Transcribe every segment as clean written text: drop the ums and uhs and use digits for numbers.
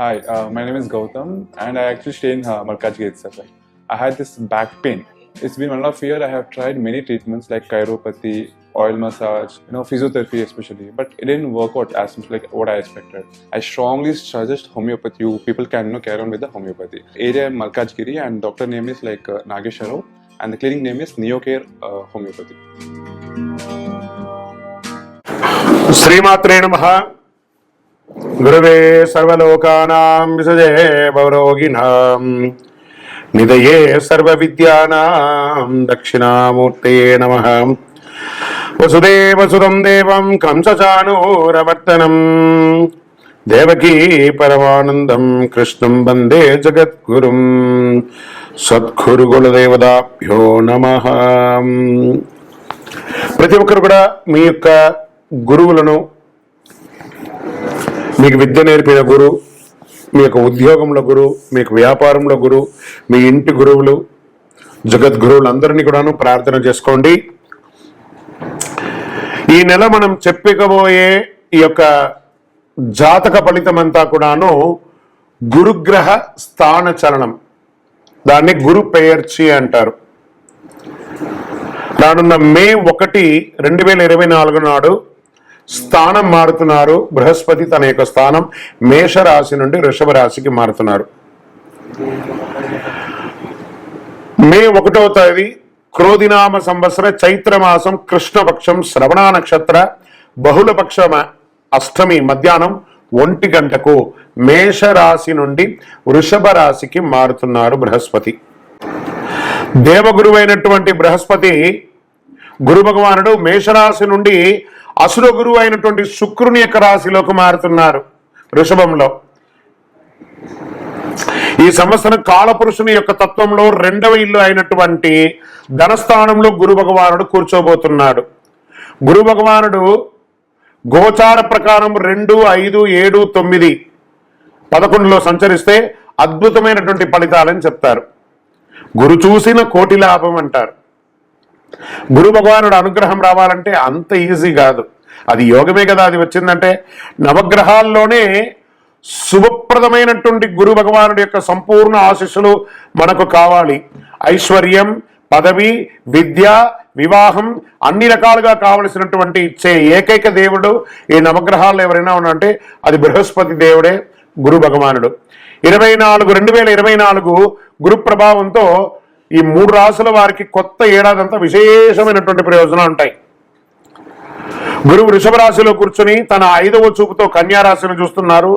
Hi, my name is Gautam, and I actually stay in Malkajgiri itself. I had this back pain. It's been 1.5 years. I have tried many treatments like chiropathy, oil massage, physiotherapy especially, but it didn't work out as much like what I expected. I strongly suggest homeopathy. You people can carry on with the homeopathy. Area Malkajgiri, and doctor name is like Nageshwar, and the clinic name is Neocare Homeopathy. శ్రీమాత్రే నమః. గురవే సర్వలోకానాం విసజే భవరోగిణాం నిదయే సర్వవిద్యానాం దక్షిణామూర్తయే నమః. వసుదేవసుతం దేవం కంసచానూరమర్దనం దేవకీ పరమానందం కృష్ణం వందే జగద్గురుం. సద్గురు గురుదేవతాభ్యో నమః. ప్రతి ఒక్కరు కూడా మీ యొక్క గురువులను, మీకు విద్య నేర్పిన గురు, మీ యొక్క ఉద్యోగంలో గురు, మీకు వ్యాపారంలో గురు, మీ ఇంటి గురువులు, జగద్గురువులు అందరినీ కూడాను ప్రార్థన చేసుకోండి. ఈ నెల మనం చెప్పుకోబోయే ఈ యొక్క జాతక ఫలితం అంతా కూడాను గురుగ్రహ స్థాన చలనం, దాన్ని గురు పెయర్చి అంటారు. రానున్న మే 1, 2024 నాడు స్థానం మారుతున్నారు. బృహస్పతి తన యొక్క స్థానం మేషరాశి నుండి వృషభ రాశికి మారుతున్నారు. మే 1వ తేదీ క్రోధినామ సంవత్సర చైత్రమాసం కృష్ణపక్షం శ్రవణ నక్షత్ర బహుళపక్ష అష్టమి మధ్యాహ్నం 1 గంటకు మేషరాశి నుండి వృషభ రాశికి మారుతున్నారు బృహస్పతి. దేవగురువైనటువంటి బృహస్పతి గురు భగవానుడు మేషరాశి నుండి అసుర గురువు అయినటువంటి శుక్రుని యొక్క రాశిలోకి మారుతున్నారు వృషభంలో. ఈ సంవత్సరం కాలపురుషుని యొక్క తత్వంలో 2వ ఇల్లు అయినటువంటి ధనస్థానంలో గురు భగవానుడు కూర్చోబోతున్నాడు. గురు భగవానుడు గోచార ప్రకారం 2, 5, 7, 9, 11లో సంచరిస్తే అద్భుతమైనటువంటి ఫలితాలని చెప్తారు. గురు చూసిన కోటి లాభం అంటారు. గురు భగవానుడు అనుగ్రహం రావాలంటే అంత ఈజీ కాదు. అది యోగమే కదా అది వచ్చిందంటే. నవగ్రహాల్లోనే శుభప్రదమైనటువంటి గురు భగవానుడి యొక్క సంపూర్ణ ఆశీస్సులు మనకు కావాలి. ఐశ్వర్యం, పదవి, విద్య, వివాహం అన్ని రకాలుగా కావలసినటువంటి ఇచ్చే ఏకైక దేవుడు ఈ నవగ్రహాల్లో ఎవరైనా ఉన్నారంటే అది బృహస్పతి దేవుడే, గురు భగవానుడు. 2024 గురు ప్రభావంతో ఈ 3 రాశుల వారికి కొత్త ఏడాదంతా విశేషమైనటువంటి ప్రయోజనాలు ఉంటాయి. గురువు వృషభ రాశిలో కూర్చొని తన 5వ చూపుతో కన్యా రాశిని చూస్తున్నారు,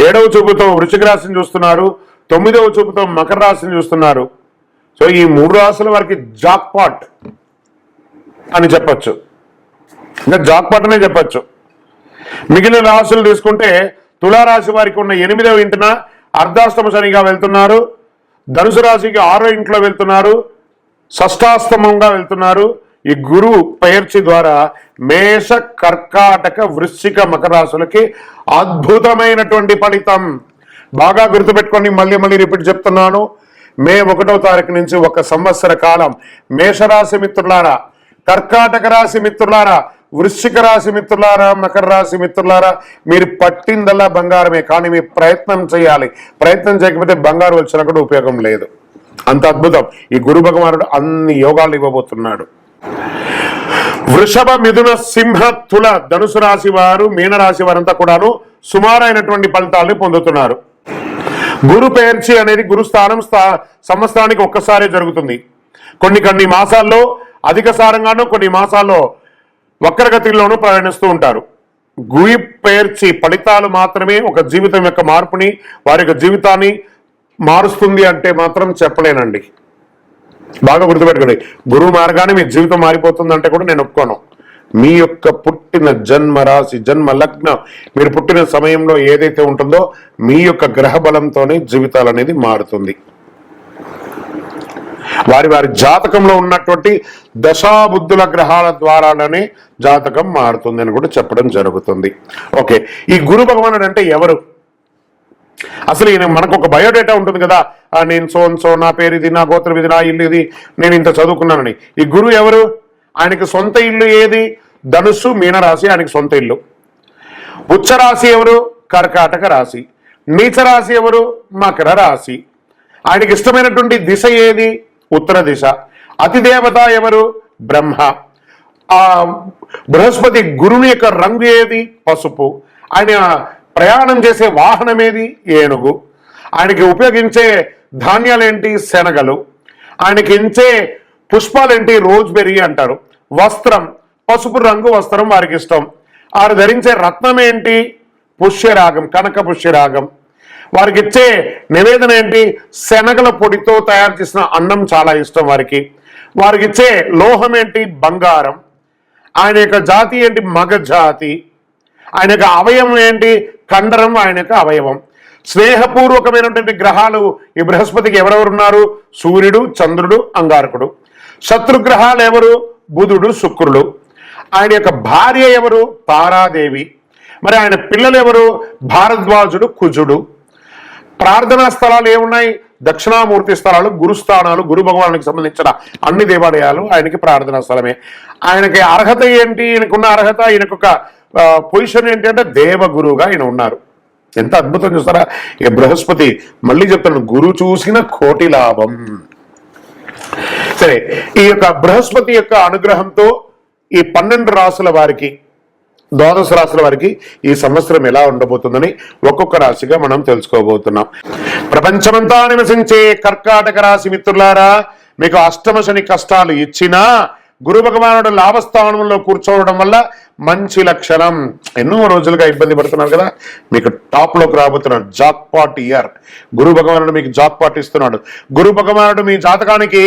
7వ చూపుతో వృశ్చిక రాశిని చూస్తున్నారు, 9వ చూపుతో మకర రాశిని చూస్తున్నారు. సో ఈ 3 రాశుల వారికి జాక్పాట్ అని చెప్పచ్చు, ఇంకా జాక్పాట్ అనే చెప్పచ్చు. మిగిలిన రాశులు తీసుకుంటే తులారాశి వారికి ఉన్న 8వ ఇంటిన అర్ధాష్టమ శనిగా వెళ్తున్నారు, ధనుసు రాశికి 6వ ఇంట్లో వెళ్తున్నారు, షష్టాష్టమంగా వెళ్తున్నారు. ఈ గురు పెయర్చి ద్వారా మేష, కర్కాటక, వృశ్చిక, మకర రాశులకి అద్భుతమైనటువంటి ఫలితం. బాగా గుర్తుపెట్టుకొని మళ్ళీ రిపీట్ చెప్తున్నాను. మే 1వ తారీఖు నుంచి 1 సంవత్సర కాలం మేషరాశి మిత్రులారా, కర్కాటక రాశి మిత్రులారా, వృశ్చిక రాశి మిత్రులారా, మకర రాశి మిత్రులారా, మీరు పట్టిందల్లా బంగారమే. కానీ మీరు ప్రయత్నం చేయాలి. ప్రయత్నం చేయకపోతే బంగారు వచ్చినా కూడా ఉపయోగం లేదు. అంత అద్భుతం ఈ గురు భగవానుడు అన్ని యోగాలు ఇవ్వబోతున్నాడు. వృషభ, మిథున, సింహ, తుల, ధనుసు రాశి వారు, మీనరాశి వారంతా కూడాను సుమారైనటువంటి ఫలితాలని పొందుతున్నారు. గురు పెయర్చి అనేది గురుస్థానం సంవత్సరానికి ఒక్కసారే జరుగుతుంది. కొన్ని మాసాల్లో అధిక సారంగానూ, కొన్ని మాసాల్లో వక్రగతిలోనూ ప్రయాణిస్తూ ఉంటారు. గురు పెయర్చి ఫలితాలు మాత్రమే ఒక జీవితం యొక్క మార్పుని, వారి యొక్క జీవితాన్ని మారుస్తుంది అంటే మాత్రం చెప్పలేనండి. బాగా గుర్తుపెట్టుకోండి. గురువు మార్గాన్ని మీ జీవితం మారిపోతుందంటే కూడా నేను ఒప్పుకోను. మీ యొక్క పుట్టిన జన్మ రాశి, జన్మ లగ్నం, మీరు పుట్టిన సమయంలో ఏదైతే ఉంటుందో మీ యొక్క గ్రహ బలంతోనే జీవితాలు అనేది మారుతుంది. వారి జాతకంలో ఉన్నటువంటి దశాబుద్ధుల గ్రహాల ద్వారానే జాతకం మారుతుంది అని కూడా చెప్పడం జరుగుతుంది. ఓకే, ఈ గురు భగవానుడు అంటే ఎవరు? అసలు ఈయన మనకు ఒక బయోడేటా ఉంటుంది కదా, నేను సో నా పేరు ఇది, నా గోత్రం ఇది, నా ఇల్లు ఇది, నేను ఇంత చదువుకున్నానని. ఈ గురువు ఎవరు? ఆయనకి సొంత ఇల్లు ఏది? ధనుస్సు, మీనరాశి ఆయనకి సొంత ఇల్లు. ఉచ్చరాశి ఎవరు? కర్కాటక రాశి. నీచరాశి ఎవరు? మకర రాశి. ఆయనకి ఇష్టమైనటువంటి దిశ ఏది? ఉత్తర దిశ. అతిదేవత ఎవరు? బ్రహ్మ. ఆ బృహస్పతి గురుని యొక్క రంగు ఏది? పసుపు. ఆయన ప్రయాణం చేసే వాహనం ఏది? ఏనుగు. ఆయనకి ఉపయోగించే ధాన్యాలేంటి? శనగలు. ఆయనకి ఇచ్చే పుష్పాలేంటి? రోజ్బెర్రీ అంటారు. వస్త్రం పసుపు రంగు వస్త్రం వారికి ఇష్టం. వారు ధరించే రత్నం ఏంటి? పుష్యరాగం, కనక పుష్యరాగం. వారికి ఇచ్చే నివేదన ఏంటి? శనగల పొడితో తయారు చేసిన అన్నం చాలా ఇష్టం వారికి. వారికి ఇచ్చే లోహం ఏంటి? బంగారం. ఆయన యొక్క జాతి ఏంటి? మగ జాతి. ఆయన యొక్క అవయవం ఏంటి? కండరం ఆయన యొక్క అవయవం. స్నేహపూర్వకమైనటువంటి గ్రహాలు ఈ బృహస్పతికి ఎవరెవరు ఉన్నారు? సూర్యుడు, చంద్రుడు, అంగారకుడు. శత్రుగ్రహాలు ఎవరు? బుధుడు, శుక్రుడు. ఆయన యొక్క భార్య ఎవరు? తారాదేవి. మరి ఆయన పిల్లలు ఎవరు? భారద్వాజుడు, కుజుడు. ప్రార్థనా స్థలాలు ఏమున్నాయి? దక్షిణామూర్తి స్థలాలు, గురుస్థానాలు, గురు భగవానికి సంబంధించిన అన్ని దేవాలయాలు ఆయనకి ప్రార్థనా స్థలమే. ఆయనకి అర్హత ఏంటి? ఈయనకున్న అర్హత, ఈయనకొక పొజిషన్ ఏంటి అంటే దేవగురువుగా ఆయన ఉన్నారు. ఎంత అద్భుతం చూస్తారా ఈ బృహస్పతి. మళ్ళీ చెప్తాను, గురు చూసిన కోటి లాభం. సరే, ఈ యొక్క బృహస్పతి యొక్క అనుగ్రహంతో ఈ 12 రాసుల వారికి, ద్వాదశ రాశుల వారికి ఈ సంవత్సరం ఎలా ఉండబోతుందని ఒక్కొక్క రాశిగా మనం తెలుసుకోబోతున్నాం. ప్రపంచమంతా నివసించే కర్కాటక రాశి మిత్రులారా, మీకు అష్టమ శని కష్టాలు ఇచ్చినా గురు భగవానుడు లాభస్థానంలో కూర్చోవడం వల్ల మంచి లక్షణం. ఎన్నో రోజులుగా ఇబ్బంది పడుతున్నారు కదా, మీకు టాప్ లోకి రాబోతున్నాడు. Jackpot year. గురు భగవానుడు మీకు జాక్పాట్ ఇస్తున్నాడు. గురు భగవానుడు మీ జాతకానికి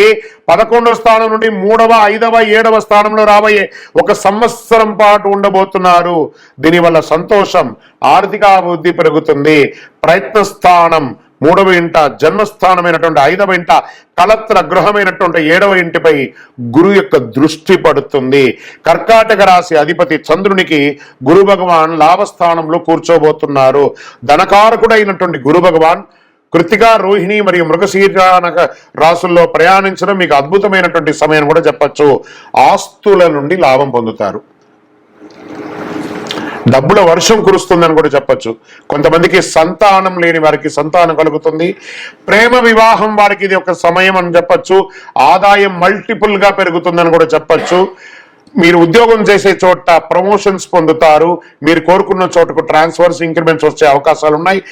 11వ స్థానం నుండి 3వ, 5వ, 7వ స్థానంలో రాబోయే ఒక సంవత్సరం పాటు ఉండబోతున్నారు. దీనివల్ల సంతోషం, ఆర్థిక అభివృద్ధి పెరుగుతుంది. ప్రయత్న స్థానం 3వ ఇంట, జన్మస్థానమైనటువంటి 5వ ఇంట, కలత్ర గృహమైనటువంటి 7వ ఇంటిపై గురు యొక్క దృష్టి పడుతుంది. కర్కాటక రాశి అధిపతి చంద్రునికి గురు భగవాన్ లాభస్థానంలో కూర్చోబోతున్నారు. ధనకారకుడైనటువంటి గురు భగవాన్ కృతిక, రోహిణి మరియు మృగశీర్ష రాసుల్లో ప్రయాణించడం మీకు అద్భుతమైనటువంటి సమయం కూడా చెప్పచ్చు. ఆస్తుల నుండి లాభం పొందుతారు. డబ్బుల వర్షం కురుస్తుందని కూడా చెప్పచ్చు. కొంతమందికి సంతానం లేని వారికి సంతానం కలుగుతుంది. ప్రేమ వివాహం వారికి ఇది ఒక సమయం అని చెప్పచ్చు. ఆదాయం మల్టిపుల్ గా పెరుగుతుందని కూడా చెప్పచ్చు. మీరు ఉద్యోగం చేసే చోట ప్రమోషన్స్ పొందుతారు. మీరు కోరుకున్న చోటకు ట్రాన్స్ఫర్స్, ఇంక్రిమెంట్స్ వచ్చే అవకాశాలు ఉన్నాయి.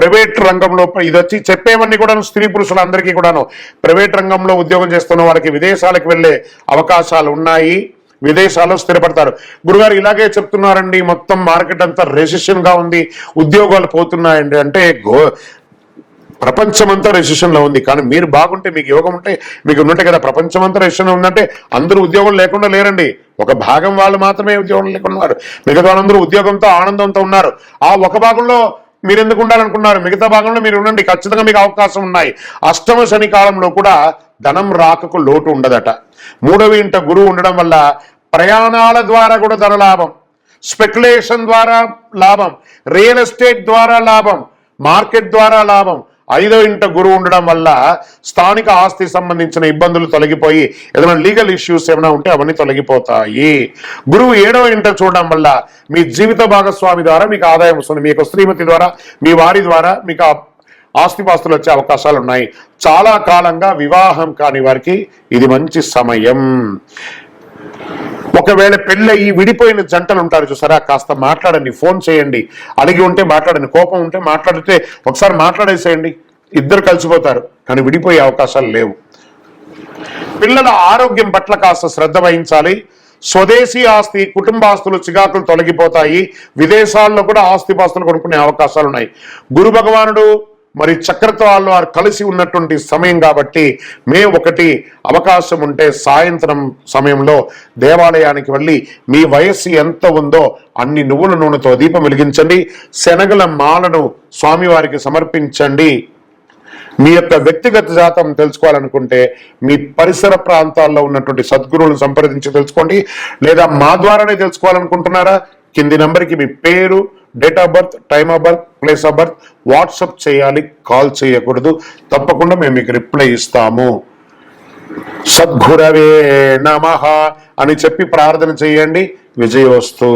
ప్రైవేట్ రంగంలో ఇది వచ్చి చెప్పేవన్నీ కూడా స్త్రీ పురుషులందరికీ కూడాను ప్రైవేట్ రంగంలో ఉద్యోగం చేస్తున్న వారికి విదేశాలకు వెళ్లే అవకాశాలు ఉన్నాయి. విదేశాల్లో స్థిరపడతారు. గురుగారు ఇలాగే చెప్తున్నారండి, మొత్తం మార్కెట్ అంతా రెసిషన్ గా ఉంది, ఉద్యోగాలు పోతున్నాయండి అంటే ప్రపంచమంతా రెసిషన్ లో ఉంది. కానీ మీరు బాగుంటే, మీకు యోగం ఉంటే, మీకు ఉన్నట్టే కదా. ప్రపంచమంతా రెసిషన్ ఉందంటే అందరూ ఉద్యోగం లేకుండా లేరండి. ఒక భాగం వాళ్ళు మాత్రమే ఉద్యోగం లేకుండా ఉన్నారు. మిగతా వాళ్ళందరూ ఉద్యోగంతో ఆనందంతో ఉన్నారు. ఆ ఒక భాగంలో మీరు ఎందుకు ఉండాలనుకున్నారు? మిగతా భాగంలో మీరు ఉండండి, ఖచ్చితంగా మీకు అవకాశం ఉన్నాయి. అష్టమ శని కాలంలో కూడా ధనం రాకకు లోటు ఉండదట. 3వ ఇంట గురువు ఉండడం వల్ల ప్రయాణాల ద్వారా కూడా ధన లాభం, స్పెక్యులేషన్ ద్వారా లాభం, రియల్ ఎస్టేట్ ద్వారా లాభం, మార్కెట్ ద్వారా లాభం. 5వ ఇంట గురువు ఉండడం వల్ల స్థానిక ఆస్తి సంబంధించిన ఇబ్బందులు తొలగిపోయి ఏదైనా లీగల్ ఇష్యూస్ ఏమైనా ఉంటే అవన్నీ తొలగిపోతాయి. గురువు 7వ ఇంట చూడడం వల్ల మీ జీవిత భాగస్వామి ద్వారా మీకు ఆదాయం వస్తుంది. మీకు శ్రీమతి ద్వారా, మీ వారి ద్వారా మీకు ఆస్తిపాస్తులు వచ్చే అవకాశాలు ఉన్నాయి. చాలా కాలంగా వివాహం కాని వారికి ఇది మంచి సమయం. ఒకవేళ పెళ్ళయి విడిపోయిన జంటలు ఉంటారు చూసారా, కాస్త మాట్లాడండి, ఫోన్ చేయండి. అడిగి ఉంటే మాట్లాడండి, కోపం ఉంటే మాట్లాడితే ఒకసారి మాట్లాడేసేయండి, ఇద్దరు కలిసిపోతారు. కానీ విడిపోయే అవకాశాలు లేవు. పిల్లల ఆరోగ్యం పట్ల కాస్త శ్రద్ధ వహించాలి. స్వదేశీ ఆస్తి, కుటుంబాస్తులు, చికాకులు తొలగిపోతాయి. విదేశాల్లో కూడా ఆస్తిపాస్తులు కొనుక్కునే అవకాశాలు ఉన్నాయి. గురు భగవానుడు మరి చక్రత్వాల్లో వారు కలిసి ఉన్నటువంటి సమయం కాబట్టి మే 1 అవకాశం ఉంటే సాయంత్రం సమయంలో దేవాలయానికి వెళ్ళి మీ వయస్సు ఎంత ఉందో అన్ని నువ్వుల నూనెతో దీపం వెలిగించండి. శనగల మాలను స్వామివారికి సమర్పించండి. మీ యొక్క వ్యక్తిగత జాతం తెలుసుకోవాలనుకుంటే మీ పరిసర ప్రాంతాల్లో ఉన్నటువంటి సద్గురువులను సంప్రదించి తెలుసుకోండి. లేదా మా ద్వారానే తెలుసుకోవాలనుకుంటున్నారా, కింది నంబర్కి మీ పేరు, date of birth, time of birth, place of birth WhatsApp చేయాలి, కాల్ చేయకూడదు. తప్పకుండా మేము మీకు రిప్లై ఇస్తాము. సద్గురవే నమః అని చెప్పి ప్రార్థన చేయండి. విజయోస్తు.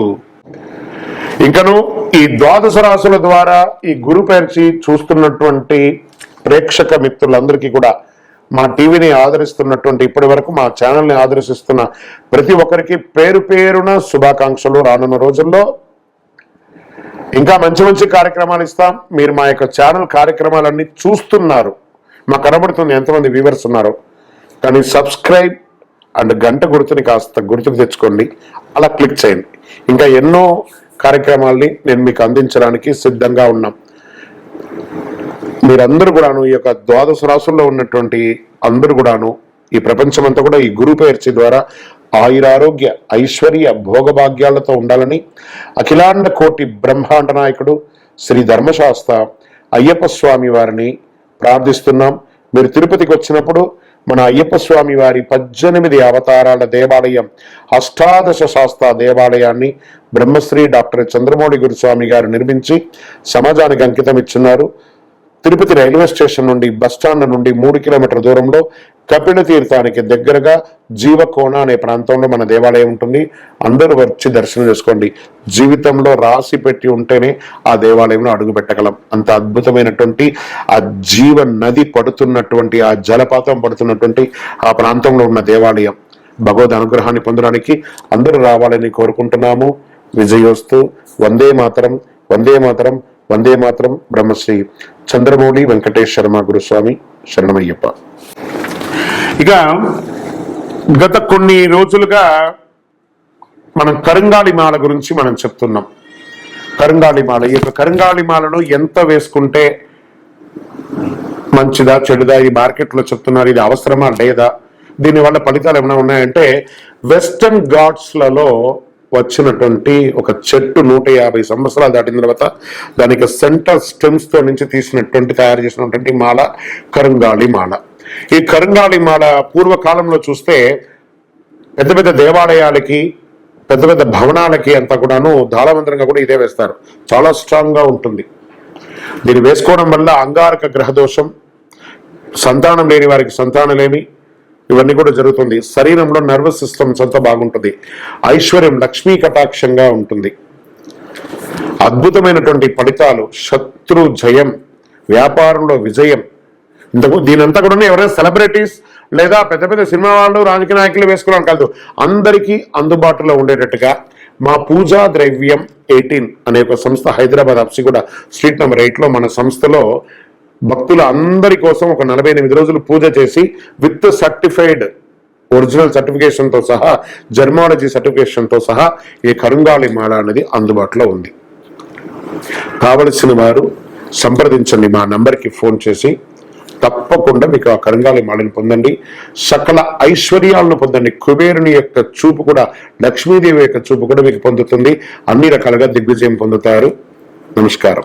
ఇంకను ఈ ద్వాదశ రాశుల ద్వారా ఈ గురు పెర్చి చూస్తున్నటువంటి ప్రేక్షక మిత్రులందరికీ కూడా మా టీవీని ఆదరిస్తున్నటువంటి ఇప్పటి వరకు మా ఛానల్ని ఆదరిస్తున్న ప్రతి ఒక్కరికి పేరు పేరున శుభాకాంక్షలు. రానున్న రోజుల్లో ఇంకా మంచి మంచి కార్యక్రమాలు ఇస్తాం. మీరు మా యొక్క ఛానల్ కార్యక్రమాలన్నీ చూస్తున్నారు, మాకు కనబడుతుంది ఎంతమంది వ్యూవర్స్ ఉన్నారు. కానీ సబ్స్క్రైబ్ అండ్ గంట గుర్తుని కాస్త గుర్తుకు తెచ్చుకోండి, అలా క్లిక్ చేయండి. ఇంకా ఎన్నో కార్యక్రమాల్ని నేను మీకు అందించడానికి సిద్ధంగా ఉన్నాం. మీరందరూ కూడాను ఈ యొక్క ద్వాదశ రాశుల్లో ఉన్నటువంటి అందరూ కూడాను ఈ ప్రపంచమంతా కూడా ఈ గురు పెర్చి ద్వారా ఆయురారోగ్య ఐశ్వర్య భోగభాగ్యాలతో ఉండాలని అఖిలాండ కోటి బ్రహ్మాండ నాయకుడు శ్రీ ధర్మశాస్త్ర అయ్యప్ప స్వామి వారిని ప్రార్థిస్తున్నాం. మీరు తిరుపతికి వచ్చినప్పుడు మన అయ్యప్ప స్వామి వారి 18 అవతారాల దేవాలయం అష్టాదశ శాస్త్ర దేవాలయాన్ని బ్రహ్మశ్రీ డాక్టర్ చంద్రమౌళి గురుస్వామి గారు నిర్మించి సమాజానికి అంకితం ఇచ్చున్నారు. తిరుపతి రైల్వే స్టేషన్ నుండి బస్టాండ్ నుండి 3 కిలోమీటర్ల దూరంలో కపిల తీర్థానికి దగ్గరగా జీవకోణ అనే ప్రాంతంలో మన దేవాలయం ఉంటుంది. అందరూ వచ్చి దర్శనం చేసుకోండి. జీవితంలో రాసి పెట్టి ఉంటేనే ఆ దేవాలయంలో అడుగు పెట్టగలం. అంత అద్భుతమైనటువంటి ఆ జీవ నది పడుతున్నటువంటి ఆ జలపాతం పడుతున్నటువంటి ఆ ప్రాంతంలో ఉన్న దేవాలయం. భగవద్ అనుగ్రహాన్ని పొందడానికి అందరూ రావాలని కోరుకుంటున్నాము. విజయోస్తు. వందే మాతరం, వందే మాతరం, వందే మాతరం. బ్రహ్మశ్రీ చంద్రమౌళి వెంకటేష్ శర్మ గురుస్వామి శరణమయ్యప్ప. ఇక గత కొన్ని రోజులుగా మనం కరంగాళి మాల గురించి మనం చెప్తున్నాం. కరంగాళి మాల, ఈ యొక్క కరంగాళి మాలను ఎంత వేసుకుంటే మంచిదా చెడుదా, ఈ మార్కెట్లో చెప్తున్నారు, ఇది అవసరమా లేదా, దీనివల్ల ఫలితాలు ఏమైనా ఉన్నాయంటే వెస్టర్న్ ఘాట్స్లలో వచ్చినటువంటి ఒక చెట్టు 150 సంవత్సరాలు దాటిన తర్వాత దానికి సెంటర్ స్టెమ్స్ తో నుంచి తీసినటువంటి తయారు చేసినటువంటి మాల కరంగాళి మాల. ఈ కరంగాళి మాల పూర్వకాలంలో చూస్తే పెద్ద పెద్ద దేవాలయాలకి పెద్ద పెద్ద భవనాలకి అంతా కూడాను దాళవంతరంగా కూడా ఇదే వేస్తారు. చాలా స్ట్రాంగ్ గా ఉంటుంది. దీన్ని వేసుకోవడం వల్ల అంగారక గ్రహ దోషం, సంతానం లేని వారికి సంతానలేమి, ఇవన్నీ కూడా జరుగుతుంది. శరీరంలో నర్వస్ సిస్టమ్స్ అంతా బాగుంటుంది. ఐశ్వర్యం లక్ష్మీ కటాక్షంగా ఉంటుంది. అద్భుతమైనటువంటి ఫలితాలు, శత్రు జయం, వ్యాపారంలో విజయం. ఇంతకు దీనంతా కూడా ఎవరైనా సెలబ్రిటీస్ లేదా పెద్ద పెద్ద సినిమా వాళ్ళు రాజకీయ నాయకులు వేసుకోవడం కాదు, అందరికీ అందుబాటులో ఉండేటట్టుగా మా పూజా ద్రవ్యం 18 అనే ఒక సంస్థ హైదరాబాద్ అప్సిగూడ స్ట్రీట్ నెంబర్ 8లో మన సంస్థలో భక్తుల అందరి కోసం ఒక 48 రోజులు పూజ చేసి విత్ సర్టిఫైడ్ ఒరిజినల్ సర్టిఫికేషన్ తో సహా జర్మాలజీ సర్టిఫికేషన్ తో సహా ఈ కరంగాళి మాల అనేది అందుబాటులో ఉంది. కావలసిన వారు సంప్రదించండి. మా నంబర్కి ఫోన్ చేసి తప్పకుండా మీకు ఆ కరంగాళి మాలని పొందండి. సకల ఐశ్వర్యాలను పొందండి. కుబేరుని యొక్క చూపు కూడా, లక్ష్మీదేవి యొక్క చూపు కూడా మీకు పొందుతుంది. అన్ని రకాలుగా దిగ్విజయం పొందుతారు. నమస్కారం.